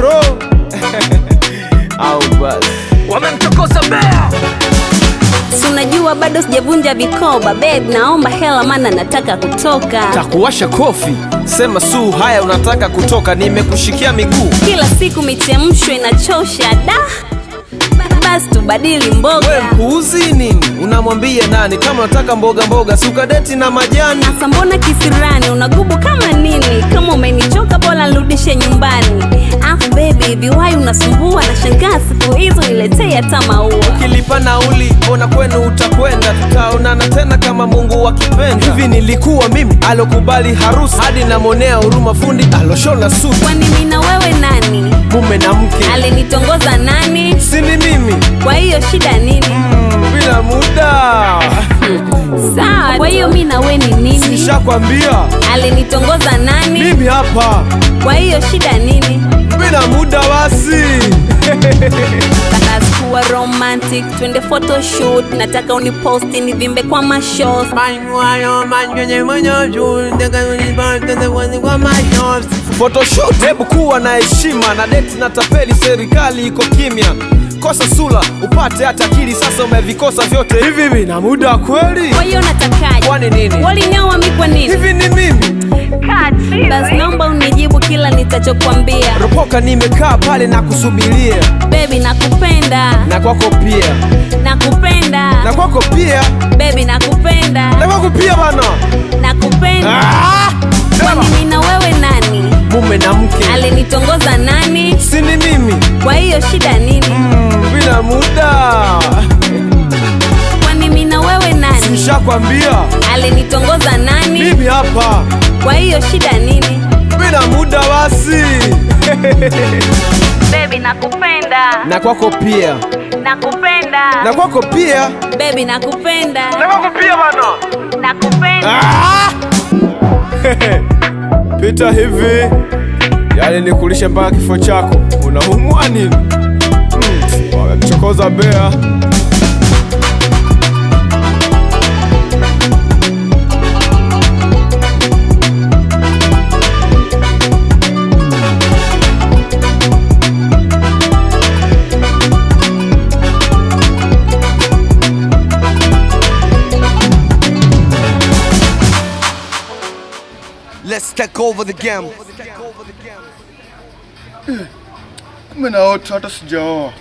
ro au basi wamemchokoza Bea. Si unajua bado sijavunja vikoba. Babe, naomba hela maana nataka kutoka. takuwasha kofi, sema su haya unataka kutoka, nimekushikia miguu. Kila siku michemsho inachosha da. Basi tubadili mboga. We mpuuzi nini? Unamwambia nani? Kama unataka mboga mboga si ukadeti na majani. Asa mbona kisirani unagubu kama nini? Kama umenichoka bora nirudishe nyumbani. Baby hivi why unasumbua? Na shangaa siku hizo niletee hata maua. Ukilipa nauli ona kwenu utakwenda, tutaonana tena kama Mungu akipenda. Hivi nilikuwa mimi alokubali harusi, hadi namonea huruma fundi aloshona suti. Kwani mimi na wewe nani? Mume na mke. Alinitongoza nani? Sini mimi. Kwa hiyo shida nini? Bila muda. Sawa, kwa hiyo mimi na wewe ni nini? Nishakwambia. Alinitongoza nani? Mimi hapa. Kwa hiyo shida nini? Bila muda wasi. Nataka kuwa romantic, twende photoshoot. Nataka uniposti nivimbe kwa mashows. Photoshoot, hebu kuwa na heshima. Na date na tapeli, serikali iko kimya. Kosa sula, upate hata akili. Sasa umevikosa vyote hivi, mimi na muda kweli. Kwa hiyo natakaje? Kwani nini? Walinioa mimi kwa nini? Hivi ni mimi. Basi naomba unijibu kila nitachokwambia. Ropoka nimekaa pale na kusubiria. Baby nakupenda. Na kwako pia. Nakupenda. Na kwako pia. Baby nakupenda. Na kwako pia bana. Nakupenda. Kwani mimi na wewe nani? Mume na mke. Alinitongoza nani? Sini mimi. Kwa hiyo shida nini? Bila muda. Kwani mimi na wewe nani? Nishakwambia. Alinitongoza nani? Mimi hapa. Kwa hiyo shida nini? Bila muda wasi. Baby nakupenda. Na kwako pia. Nakupenda. Na kwako pia. Baby nakupenda. Na kwako pia bana. Nakupenda. Pita hivi. Yaani nikulishe mpaka kifo chako. Unaumwa nini? Wamemchokoza Bea. Let's take over the game. Kumbe naota hata sijaoa.